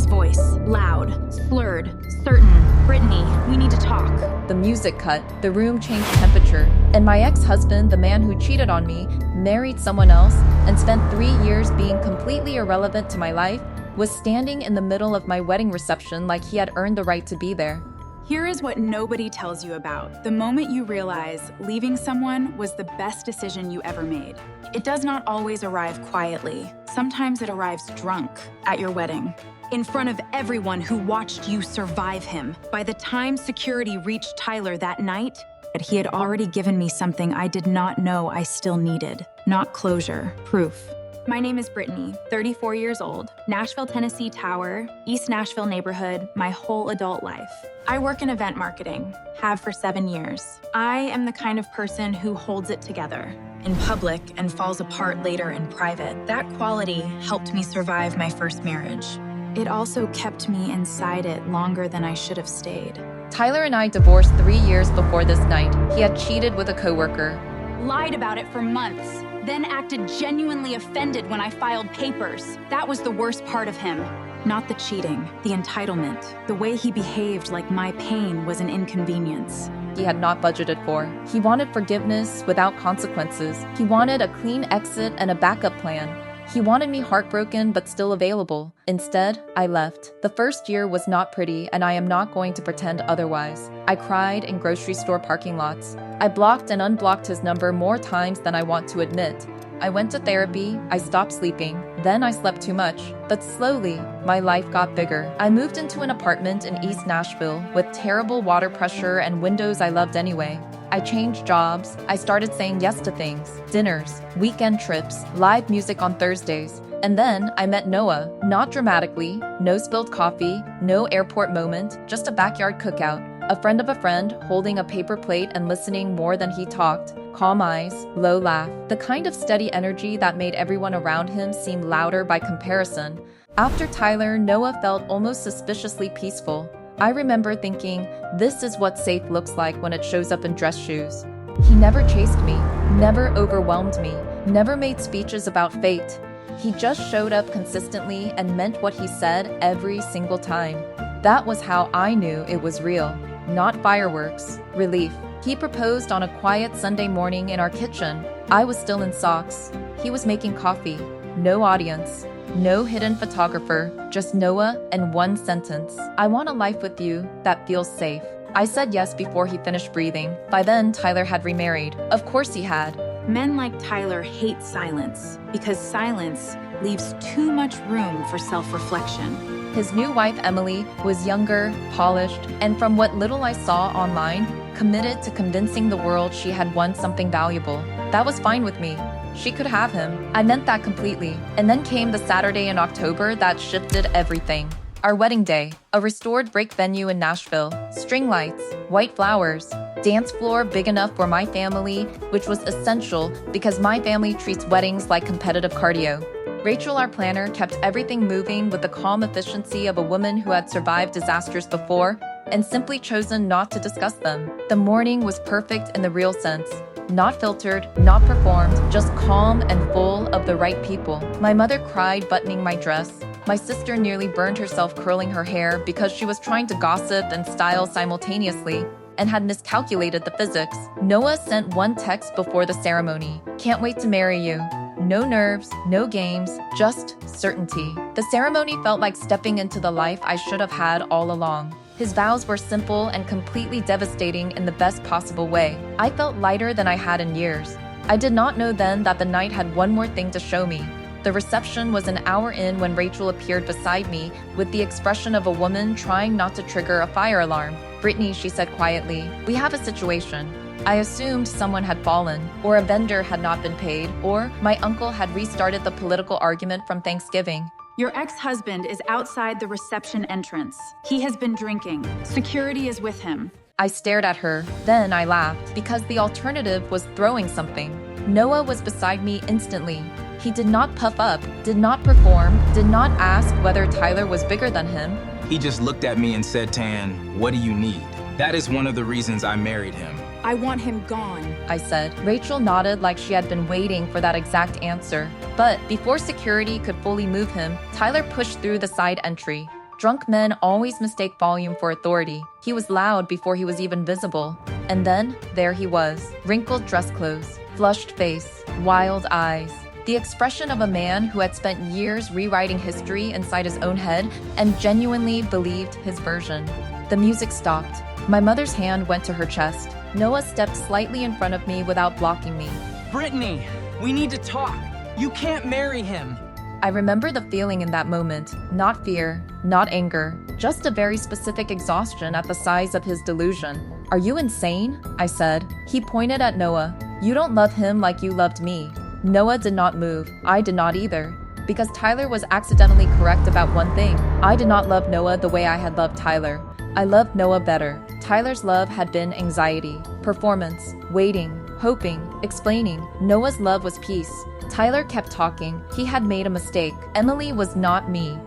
his voice, loud, slurred, certain. "Brittany, we need to talk." The music cut, the room changed temperature, and my ex-husband, the man who cheated on me, married someone else, and spent 3 years being completely irrelevant to my life, was standing in the middle of my wedding reception like he had earned the right to be there. Here is what nobody tells you about the moment you realize leaving someone was the best decision you ever made. It does not always arrive quietly. Sometimes it arrives drunk at your wedding, in front of everyone who watched you survive him. By the time security reached Tyler that night, he had already given me something I did not know I still needed. Not closure, proof. My name is Brittany, 34 years old, Nashville, Tennessee Tower, East Nashville neighborhood, my whole adult life. I work in event marketing, have for 7 years. I am the kind of person who holds it together in public and falls apart later in private. That quality helped me survive my first marriage. It also kept me inside it longer than I should have stayed. Tyler and I divorced 3 years before this night. He had cheated with a coworker. Lied about it for months, then acted genuinely offended when I filed papers. That was the worst part of him. Not the cheating, the entitlement, the way he behaved like my pain was an inconvenience. He had not budgeted for. He wanted forgiveness without consequences. He wanted a clean exit and a backup plan. He wanted me heartbroken but still available. Instead, I left. The first year was not pretty, and I am not going to pretend otherwise. I cried in grocery store parking lots. I blocked and unblocked his number more times than I want to admit. I went to therapy, I stopped sleeping, then I slept too much. But slowly, my life got bigger. I moved into an apartment in East Nashville with terrible water pressure and windows I loved anyway. I changed jobs. I started saying yes to things, dinners, weekend trips, live music on Thursdays. And then I met Noah, not dramatically, no spilled coffee, no airport moment, just a backyard cookout. A friend of a friend holding a paper plate and listening more than he talked. Calm eyes, low laugh, the kind of steady energy that made everyone around him seem louder by comparison. After Tyler, Noah felt almost suspiciously peaceful. I remember thinking, this is what safe looks like when it shows up in dress shoes. He never chased me, never overwhelmed me, never made speeches about fate. He just showed up consistently and meant what he said every single time. That was how I knew it was real. Not fireworks, relief. He proposed on a quiet Sunday morning in our kitchen. I was still in socks. He was making coffee. No audience. No hidden photographer. Just Noah and one sentence. "I want a life with you that feels safe." I said yes before he finished breathing. By then, Tyler had remarried. Of course he had. Men like Tyler hate silence because silence leaves too much room for self-reflection. His new wife, Emily, was younger, polished, and from what little I saw online, committed to convincing the world she had won something valuable. That was fine with me. She could have him. I meant that completely. And then came the Saturday in October that shifted everything. Our wedding day, a restored break venue in Nashville, string lights, white flowers, dance floor big enough for my family, which was essential because my family treats weddings like competitive cardio. Rachel, our planner, kept everything moving with the calm efficiency of a woman who had survived disasters before and simply chosen not to discuss them. The morning was perfect in the real sense. Not filtered, not performed, just calm and full of the right people. My mother cried buttoning my dress. My sister nearly burned herself curling her hair because she was trying to gossip and style simultaneously and had miscalculated the physics. Noah sent one text before the ceremony. "Can't wait to marry you." No nerves, no games, just certainty. The ceremony felt like stepping into the life I should have had all along. His vows were simple and completely devastating in the best possible way. I felt lighter than I had in years. I did not know then that the night had one more thing to show me. The reception was an hour in when Rachel appeared beside me with the expression of a woman trying not to trigger a fire alarm. "Brittany," she said quietly, "we have a situation." I assumed someone had fallen, or a vendor had not been paid, or my uncle had restarted the political argument from Thanksgiving. Your ex-husband is outside the reception entrance. He has been drinking. Security is with him. I stared at her, then I laughed, because the alternative was throwing something. Noah was beside me instantly. He did not puff up, did not perform, did not ask whether Tyler was bigger than him. He just looked at me and said, "Tan, what do you need?" That is one of the reasons I married him. "I want him gone," I said. Rachel nodded like she had been waiting for that exact answer. But before security could fully move him, Tyler pushed through the side entry. Drunk men always mistake volume for authority. He was loud before he was even visible. And then, there he was, wrinkled dress clothes, flushed face, wild eyes. The expression of a man who had spent years rewriting history inside his own head and genuinely believed his version. The music stopped. My mother's hand went to her chest. Noah stepped slightly in front of me without blocking me. Brittany, we need to talk. You can't marry him. I remember the feeling in that moment. Not fear, not anger, just a very specific exhaustion at the size of his delusion. Are you insane? I said. He pointed at Noah. You don't love him like you loved me. Noah did not move. I did not either. Because Tyler was accidentally correct about one thing. I did not love Noah the way I had loved Tyler. I loved Noah better. Tyler's love had been anxiety, performance, waiting, hoping, explaining. Noah's love was peace. Tyler kept talking. He had made a mistake. Emily was not me.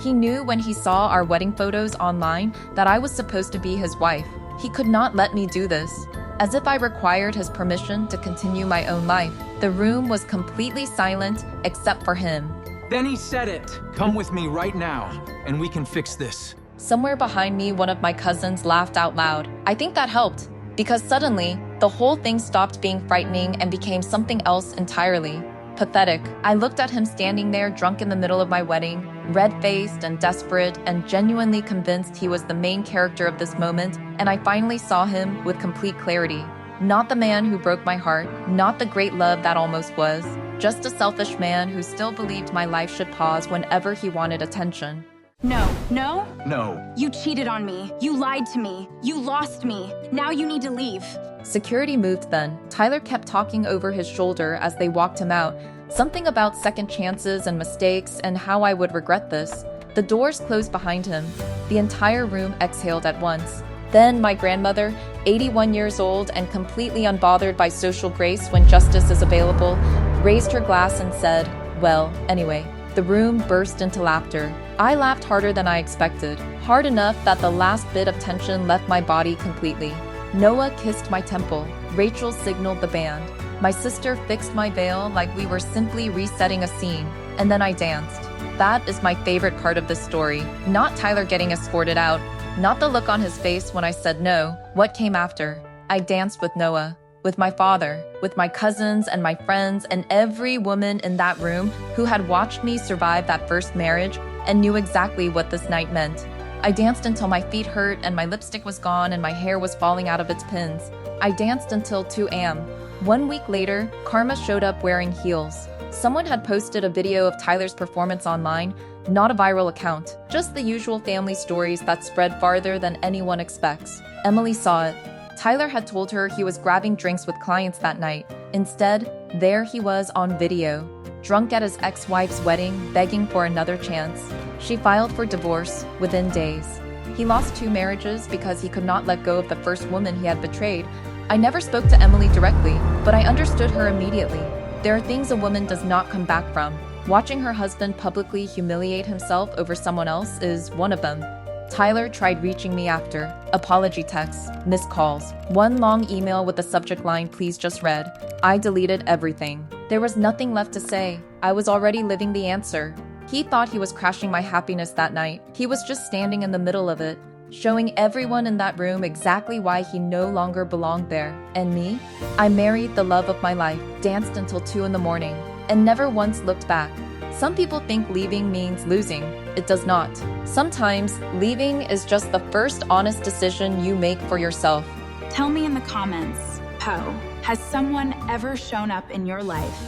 He knew when he saw our wedding photos online that I was supposed to be his wife. He could not let me do this. As if I required his permission to continue my own life. The room was completely silent except for him. Then he said it. Come with me right now, and we can fix this. Somewhere behind me, one of my cousins laughed out loud. I think that helped, because suddenly, the whole thing stopped being frightening and became something else entirely. Pathetic. I looked at him standing there drunk in the middle of my wedding, red-faced and desperate and genuinely convinced he was the main character of this moment, and I finally saw him with complete clarity. Not the man who broke my heart, not the great love that almost was, just a selfish man who still believed my life should pause whenever he wanted attention. No, no? No. You cheated on me. You lied to me. You lost me. Now you need to leave. Security moved then. Tyler kept talking over his shoulder as they walked him out. Something about second chances and mistakes and how I would regret this. The doors closed behind him. The entire room exhaled at once. Then my grandmother, 81 years old and completely unbothered by social grace when justice is available, raised her glass and said, well, anyway. The room burst into laughter. I laughed harder than I expected, hard enough that the last bit of tension left my body completely. Noah kissed my temple. Rachel signaled the band. My sister fixed my veil like we were simply resetting a scene, and then I danced. That is my favorite part of this story. Not Tyler getting escorted out, not the look on his face when I said no. What came after? I danced with Noah. With my father, with my cousins and my friends and every woman in that room who had watched me survive that first marriage and knew exactly what this night meant. I danced until my feet hurt and my lipstick was gone and my hair was falling out of its pins. I danced until 2 a.m. 1 week later, Karma showed up wearing heels. Someone had posted a video of Tyler's performance online, not a viral account, just the usual family stories that spread farther than anyone expects. Emily saw it. Tyler had told her he was grabbing drinks with clients that night. Instead, there he was on video, drunk at his ex-wife's wedding, begging for another chance. She filed for divorce within days. He lost 2 marriages because he could not let go of the first woman he had betrayed. I never spoke to Emily directly, but I understood her immediately. There are things a woman does not come back from. Watching her husband publicly humiliate himself over someone else is one of them. Tyler tried reaching me after. Apology texts, missed calls, 1 long email with the subject line, please just read. I deleted everything. There was nothing left to say. I was already living the answer. He thought he was crashing my happiness that night. He was just standing in the middle of it, showing everyone in that room exactly why he no longer belonged there. And me? I married the love of my life, danced until 2 in the morning, and never once looked back. Some people think leaving means losing. It does not. Sometimes, leaving is just the first honest decision you make for yourself. Tell me in the comments, Poe, has someone ever shown up in your life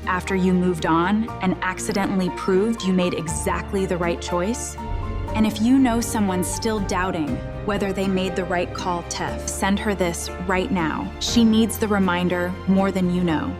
after you moved on and accidentally proved you made exactly the right choice? And if you know someone still doubting whether they made the right call, Tef, send her this right now. She needs the reminder more than you know.